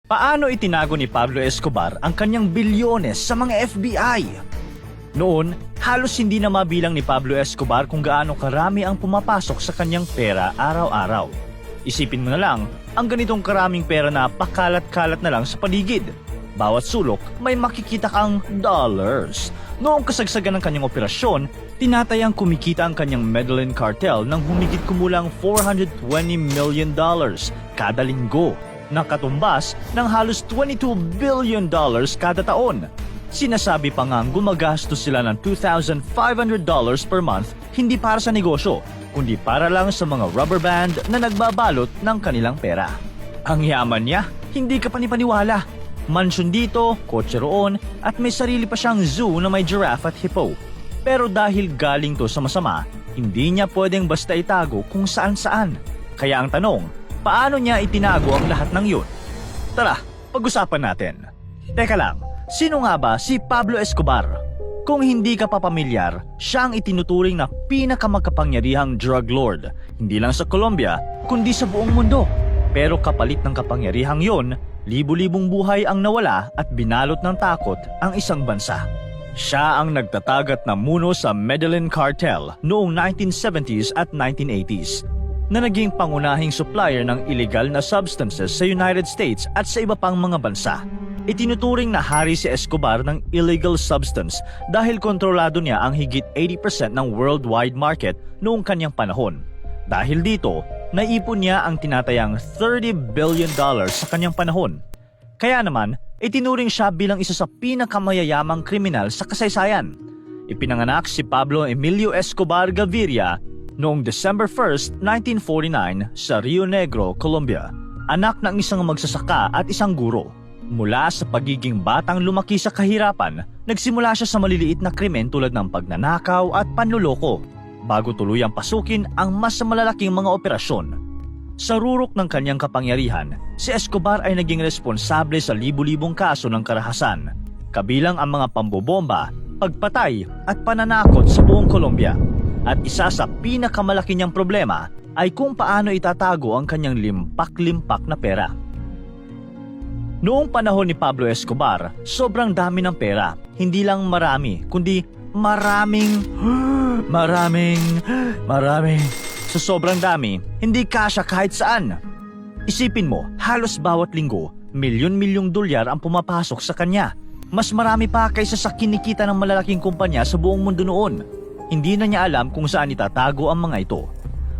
Paano itinago ni Pablo Escobar ang kanyang bilyones sa mga FBI? Noon, halos hindi na mabilang ni Pablo Escobar kung gaano karami ang pumapasok sa kanyang pera araw-araw. Isipin mo na lang, ang ganitong karaming pera na pakalat-kalat na lang sa paligid. Bawat sulok, may makikita kang dollars. Noong kasagsagan ng kanyang operasyon, tinatayang kumikita ang kanyang Medellin cartel ng humigit kumulang $420 million kada linggo, na katumbas ng halos $22 billion kada taon. Sinasabi pa ngang gumagastos sila ng $2,500 per month hindi para sa negosyo, kundi para lang sa mga rubber band na nagbabalot ng kanilang pera. Ang yaman niya, hindi ka panipaniwala. Mansyon dito, kotse roon, at may sarili pa siyang zoo na may giraffe at hippo. Pero dahil galing to sa masama, hindi niya pwedeng basta itago kung saan-saan. Kaya ang tanong, paano niya itinago ang lahat ng yun? Tara, pag-usapan natin. Teka lang, sino nga ba si Pablo Escobar? Kung hindi ka pa pamilyar, siya ang itinuturing na pinakamakapangyarihang drug lord, hindi lang sa Colombia, kundi sa buong mundo. Pero kapalit ng kapangyarihang yon, libu-libong buhay ang nawala at binalot ng takot ang isang bansa. Siya ang nagtatagat na muno sa Medellin Cartel noong 1970s at 1980s, na naging pangunahing supplier ng illegal na substances sa United States at sa iba pang mga bansa. Itinuturing na hari si Escobar ng illegal substance dahil kontrolado niya ang higit 80% ng worldwide market noong kanyang panahon. Dahil dito, naipon niya ang tinatayang $30 billion sa kanyang panahon. Kaya naman, itinuring siya bilang isa sa pinakamayayamang kriminal sa kasaysayan. Ipinanganak si Pablo Emilio Escobar Gaviria noong December 1, 1949 sa Rio Negro, Colombia. Anak ng isang magsasaka at isang guro. Mula sa pagiging batang lumaki sa kahirapan, nagsimula siya sa maliliit na krimen tulad ng pagnanakaw at panluloko, bago tuluyang pasukin ang mas malalaking mga operasyon. Sa rurok ng kanyang kapangyarihan, si Escobar ay naging responsable sa libu-libong kaso ng karahasan, kabilang ang mga pambobomba, pagpatay at pananakot sa buong Colombia. At isa sa pinakamalaki niyang problema ay kung paano itatago ang kanyang limpak-limpak na pera. Noong panahon ni Pablo Escobar, sobrang dami ng pera. Hindi lang marami, kundi maraming. Sa sobrang dami, hindi kasya kahit saan. Isipin mo, halos bawat linggo, milyon-milyong dolyar ang pumapasok sa kanya. Mas marami pa kaysa sa kinikita ng malalaking kumpanya sa buong mundo noon. Hindi na niya alam kung saan itatago ang mga ito.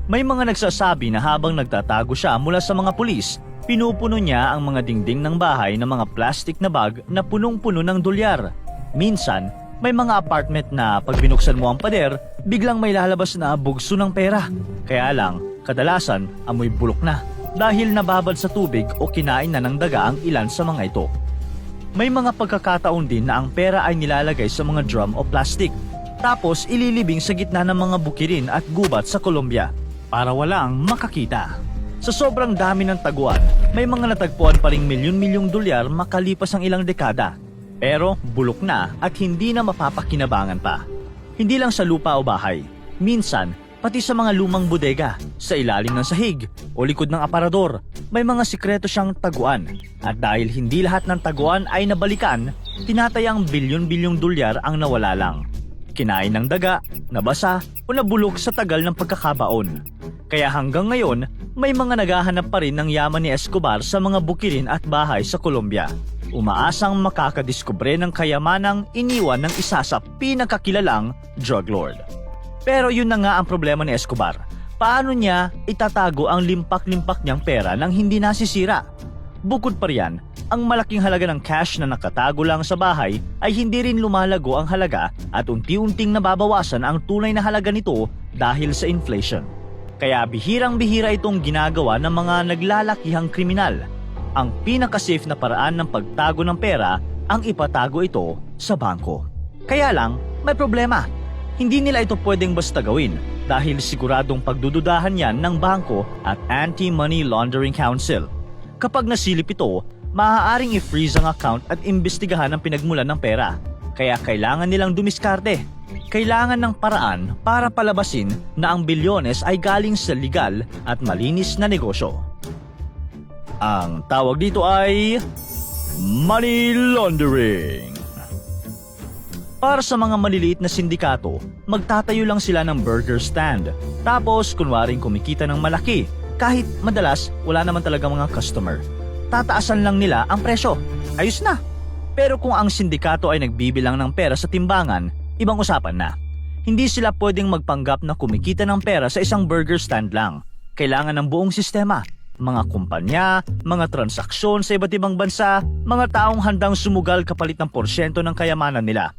May mga nagsasabi na habang nagtatago siya mula sa mga pulis, pinupuno niya ang mga dingding ng bahay ng mga plastic na bag na punong-puno ng dolyar. Minsan, may mga apartment na pag binuksan mo ang pader, biglang may lalabas na bugso ng pera. Kaya lang, kadalasan amoy bulok na dahil nababad sa tubig o kinain na ng daga ang ilan sa mga ito. May mga pagkakataon din na ang pera ay nilalagay sa mga drum o plastic, tapos ililibing sa gitna ng mga bukirin at gubat sa Colombia para walang makakita. Sa sobrang dami ng taguan, may mga natagpuan pa ring milyon-milyong dolyar makalipas ang ilang dekada. Pero bulok na at hindi na mapapakinabangan pa. Hindi lang sa lupa o bahay, minsan pati sa mga lumang bodega, sa ilalim ng sahig o likod ng aparador, may mga sikreto siyang taguan. At dahil hindi lahat ng taguan ay nabalikan, tinatayang bilyon-bilyong dolyar ang nawala lang. Kinain ng daga, nabasa o nabulok sa tagal ng pagkakabaon. Kaya hanggang ngayon, may mga naghahanap pa rin ng yaman ni Escobar sa mga bukirin at bahay sa Colombia. Umaasang makakadiskubre ng kayamanang iniwan ng isa sa pinakakilalang drug lord. Pero yun na nga ang problema ni Escobar. Paano niya itatago ang limpak-limpak niyang pera nang hindi nasisira? Bukod pa riyan, ang malaking halaga ng cash na nakatago lang sa bahay ay hindi rin lumalago ang halaga at unti-unting nababawasan ang tunay na halaga nito dahil sa inflation. Kaya bihirang-bihira itong ginagawa ng mga naglalakihang kriminal. Ang pinaka-safe na paraan ng pagtago ng pera ang ipatago ito sa bangko. Kaya lang, may problema. Hindi nila ito pwedeng basta gawin dahil siguradong pagdududahan yan ng bangko at Anti-Money Laundering Council. Kapag nasilip ito, maaaring i-freeze ang account at imbestigahan ang pinagmulan ng pera. Kaya kailangan nilang dumiskarte. Kailangan ng paraan para palabasin na ang bilyones ay galing sa legal at malinis na negosyo. Ang tawag dito ay money laundering. Para sa mga maliliit na sindikato, magtatayo lang sila ng burger stand. Tapos kunwaring kumikita ng malaki, kahit madalas wala naman talaga mga customer. Tataasan lang nila ang presyo. Ayos na. Pero kung ang sindikato ay nagbibilang ng pera sa timbangan, ibang usapan na. Hindi sila pwedeng magpanggap na kumikita ng pera sa isang burger stand lang. Kailangan ng buong sistema. Mga kumpanya, mga transaksyon sa iba't ibang bansa, mga taong handang sumugal kapalit ng porsyento ng kayamanan nila.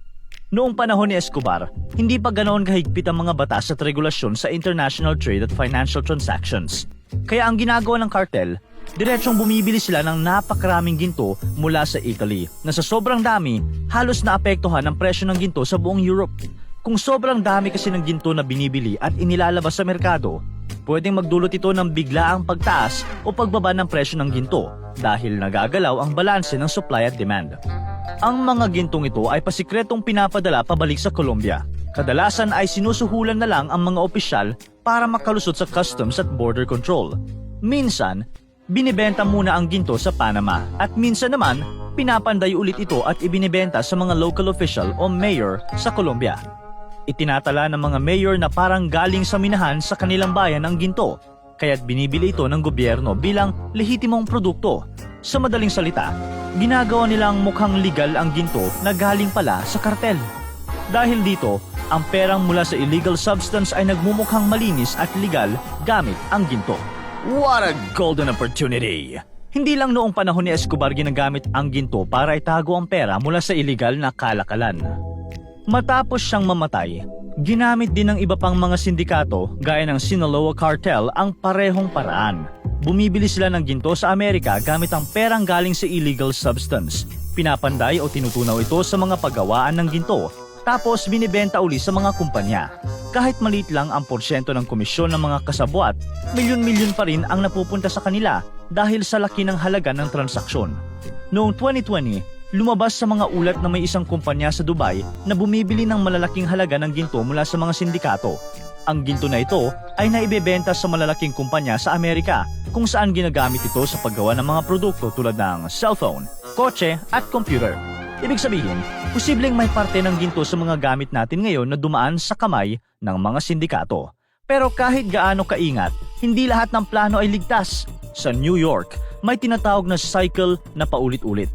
Noong panahon ni Escobar, hindi pa ganoon kahigpit ang mga batas at regulasyon sa international trade at financial transactions. Kaya ang ginagawa ng cartel, diretsong bumibili sila ng napakaraming ginto mula sa Italy na sa sobrang dami, halos naapektuhan ang presyo ng ginto sa buong Europe. Kung sobrang dami kasi ng ginto na binibili at inilalabas sa merkado, pwedeng magdulot ito ng biglaang pagtaas o pagbaba ng presyo ng ginto dahil nagagalaw ang balanse ng supply at demand. Ang mga gintong ito ay pasikretong pinapadala pabalik sa Colombia. Kadalasan ay sinusuhulan na lang ang mga opisyal para makalusot sa customs at border control. Minsan, binibenta muna ang ginto sa Panama at minsan naman, pinapanday ulit ito at ibinibenta sa mga local official o mayor sa Colombia. Itinatala ng mga mayor na parang galing sa minahan sa kanilang bayan ang ginto, kaya't binibili ito ng gobyerno bilang lehitimong produkto. Sa madaling salita, ginagawa nilang mukhang legal ang ginto na galing pala sa kartel. Dahil dito, ang perang mula sa illegal substance ay nagmumukhang malinis at legal gamit ang ginto. What a golden opportunity! Hindi lang noong panahon ni Escobar ginagamit ang ginto para itago ang pera mula sa illegal na kalakalan. Matapos siyang mamatay, ginamit din ng iba pang mga sindikato gaya ng Sinaloa Cartel ang parehong paraan. Bumibili sila ng ginto sa Amerika gamit ang perang galing sa illegal substance. Pinapanday o tinutunaw ito sa mga paggawaan ng ginto, tapos binibenta uli sa mga kumpanya. Kahit maliit lang ang porsyento ng komisyon ng mga kasabwat, milyon-milyon pa rin ang napupunta sa kanila dahil sa laki ng halaga ng transaksyon. Noong 2020, lumabas sa mga ulat na may isang kumpanya sa Dubai na bumibili ng malalaking halaga ng ginto mula sa mga sindikato. Ang ginto na ito ay naibebenta sa malalaking kumpanya sa Amerika kung saan ginagamit ito sa paggawa ng mga produkto tulad ng cellphone, kotse at computer. Ibig sabihin, posibleng may parte ng ginto sa mga gamit natin ngayon na dumaan sa kamay ng mga sindikato. Pero kahit gaano kaingat, hindi lahat ng plano ay ligtas. Sa New York, may tinatawag na cycle na paulit-ulit.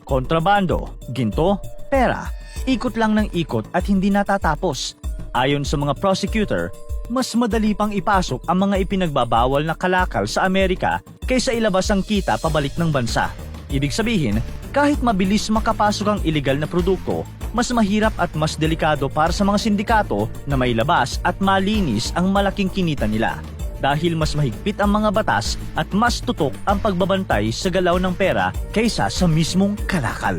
Kontrabando, ginto, pera. Ikot lang ng ikot at hindi natatapos. Ayon sa mga prosecutor, mas madali pang ipasok ang mga ipinagbabawal na kalakal sa Amerika kaysa ilabas ang kita pabalik ng bansa. Ibig sabihin, kahit mabilis makapasok ang ilegal na produkto, mas mahirap at mas delikado para sa mga sindikato na mailabas at malinis ang malaking kinita nila. Dahil mas mahigpit ang mga batas at mas tutok ang pagbabantay sa galaw ng pera kaysa sa mismong kalakal.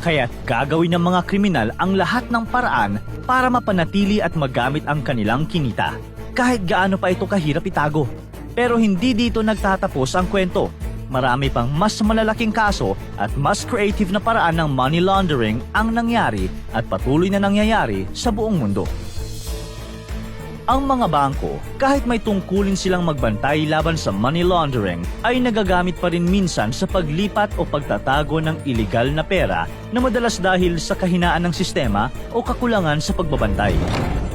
Kaya't gagawin ng mga kriminal ang lahat ng paraan para mapanatili at magamit ang kanilang kinita. Kahit gaano pa ito kahirap itago. Pero hindi dito nagtatapos ang kwento. Marami pang mas malalaking kaso at mas creative na paraan ng money laundering ang nangyari at patuloy na nangyayari sa buong mundo. Ang mga bangko, kahit may tungkulin silang magbantay laban sa money laundering, ay nagagamit pa rin minsan sa paglipat o pagtatago ng iligal na pera na madalas dahil sa kahinaan ng sistema o kakulangan sa pagbabantay.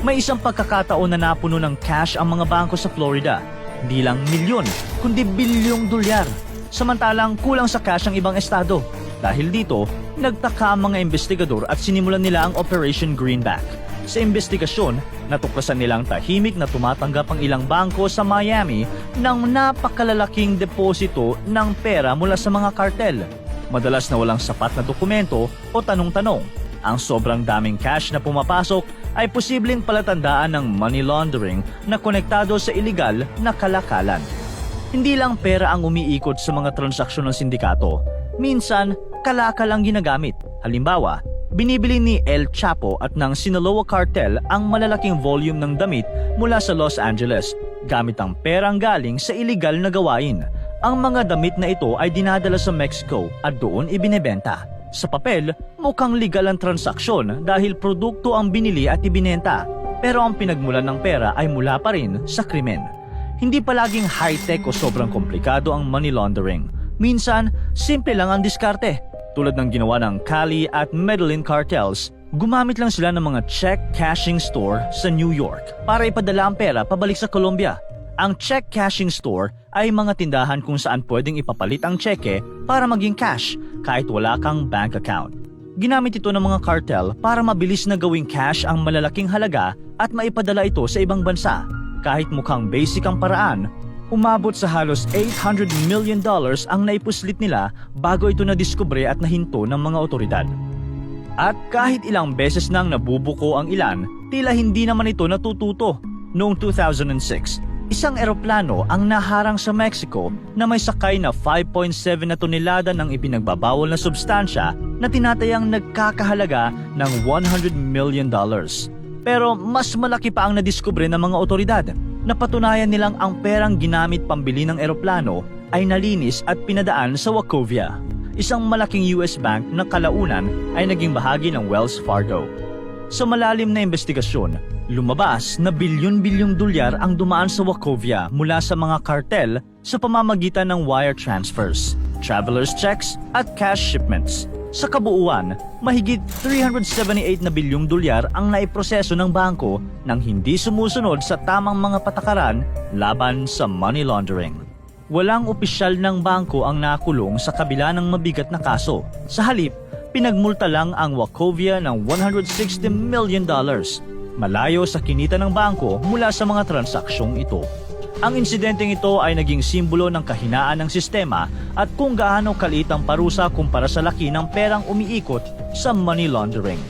May isang pagkakataon na napuno ng cash ang mga bangko sa Florida. Hindi lang milyon, kundi bilyong dolyar. Samantalang kulang sa cash ang ibang estado. Dahil dito, nagtaka ang mga investigador at sinimulan nila ang Operation Greenback. Sa investigasyon, natuklasan nilang tahimik na tumatanggap ang ilang bangko sa Miami ng napakalalaking deposito ng pera mula sa mga kartel. Madalas na walang sapat na dokumento o tanong-tanong. Ang sobrang daming cash na pumapasok ay posibleng palatandaan ng money laundering na konektado sa iligal na kalakalan. Hindi lang pera ang umiikot sa mga transaksyon ng sindikato. Minsan, kalakal ang ginagamit. Halimbawa, binibili ni El Chapo at ng Sinaloa Cartel ang malalaking volume ng damit mula sa Los Angeles gamit ang perang galing sa iligal na gawain. Ang mga damit na ito ay dinadala sa Mexico at doon ibinebenta. Sa papel, mukhang legal ang transaksyon dahil produkto ang binili at ibinenta, pero ang pinagmulan ng pera ay mula pa rin sa krimen. Hindi palaging high-tech o sobrang komplikado ang money laundering. Minsan, simple lang ang diskarte. Tulad ng ginawa ng Cali at Medellin cartels, gumamit lang sila ng mga check cashing store sa New York para ipadala ang pera pabalik sa Colombia. Ang check cashing store ay mga tindahan kung saan pwedeng ipapalit ang tseke para maging cash kahit wala kang bank account. Ginamit ito ng mga cartel para mabilis na gawing cash ang malalaking halaga at maipadala ito sa ibang bansa. Kahit mukhang basic ang paraan, umabot sa halos $800 million ang naipuslit nila bago ito nadiskubre at nahinto ng mga otoridad. At kahit ilang beses nang nabubuko ang ilan, tila hindi naman ito natututo. Noong 2006, isang eroplano ang naharang sa Mexico na may sakay na 5.7 na tonelada ng ipinagbabawal na substansya na tinatayang nagkakahalaga ng $100 million. Pero mas malaki pa ang nadiskubre ng mga otoridad. Napatunayan nilang ang perang ginamit pambili ng eroplano ay nalinis at pinadaan sa Wachovia, isang malaking US bank na kalaunan ay naging bahagi ng Wells Fargo. Sa malalim na investigasyon, lumabas na bilyon-bilyong dolyar ang dumaan sa Wachovia mula sa mga kartel sa pamamagitan ng wire transfers, traveler's checks at cash shipments. Sa kabuuan, mahigit 378 na bilyong dolyar ang naiproseso ng bangko nang hindi sumusunod sa tamang mga patakaran laban sa money laundering. Walang opisyal ng bangko ang nakulong sa kabila ng mabigat na kaso. Sa halip, pinagmulta lang ang Wachovia ng $160 million. Malayo sa kinita ng bangko mula sa mga transaksyong ito. Ang insidenteng ito ay naging simbolo ng kahinaan ng sistema at kung gaano kaliit ang parusa kumpara sa laki ng perang umiikot sa money laundering.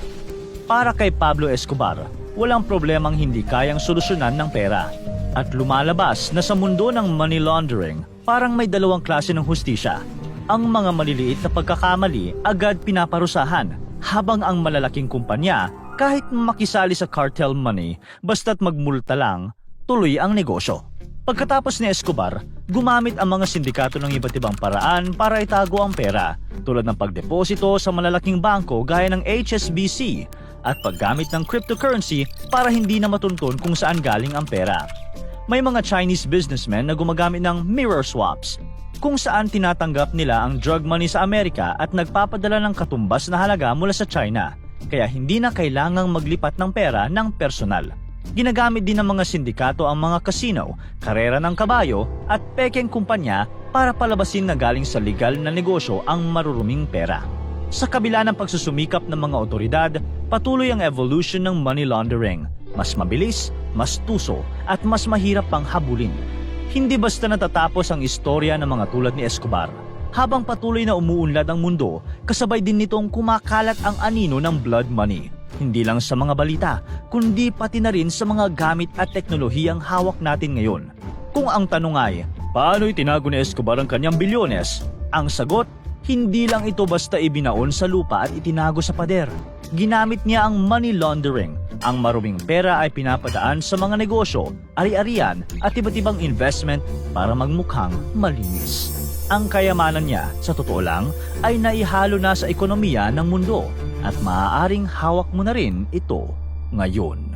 Para kay Pablo Escobar, walang problemang hindi kayang solusyonan ng pera. At lumalabas na sa mundo ng money laundering, parang may dalawang klase ng hustisya. Ang mga maliliit na pagkakamali agad pinaparusahan, habang ang malalaking kumpanya, kahit makisali sa cartel money, basta't magmulta lang, tuloy ang negosyo. Pagkatapos ni Escobar, gumamit ang mga sindikato ng iba't ibang paraan para itago ang pera, tulad ng pagdeposito sa malalaking bangko gaya ng HSBC at paggamit ng cryptocurrency para hindi na matuntun kung saan galing ang pera. May mga Chinese businessmen na gumagamit ng mirror swaps, kung saan tinatanggap nila ang drug money sa Amerika at nagpapadala ng katumbas na halaga mula sa China, kaya hindi na kailangang maglipat ng pera ng personal. Ginagamit din ng mga sindikato ang mga casino, karera ng kabayo at pekeng kumpanya para palabasin na galing sa legal na negosyo ang maruruming pera. Sa kabila ng pagsusumikap ng mga otoridad, patuloy ang evolution ng money laundering. Mas mabilis, mas tuso at mas mahirap pang habulin. Hindi basta natatapos ang istorya ng mga tulad ni Escobar. Habang patuloy na umuunlad ang mundo, kasabay din nitong kumakalat ang anino ng blood money. Hindi lang sa mga balita, kundi pati na rin sa mga gamit at teknolohiyang hawak natin ngayon. Kung ang tanong ay, paano itinago ni Escobar ang kanyang bilyones? Ang sagot, hindi lang ito basta ibinaon sa lupa at itinago sa pader. Ginamit niya ang money laundering. Ang maruming pera ay pinapadaan sa mga negosyo, ari-arian at iba't ibang investment para magmukhang malinis. Ang kayamanan niya, sa totoo lang, ay naihalo na sa ekonomiya ng mundo at maaaring hawak mo na rin ito ngayon.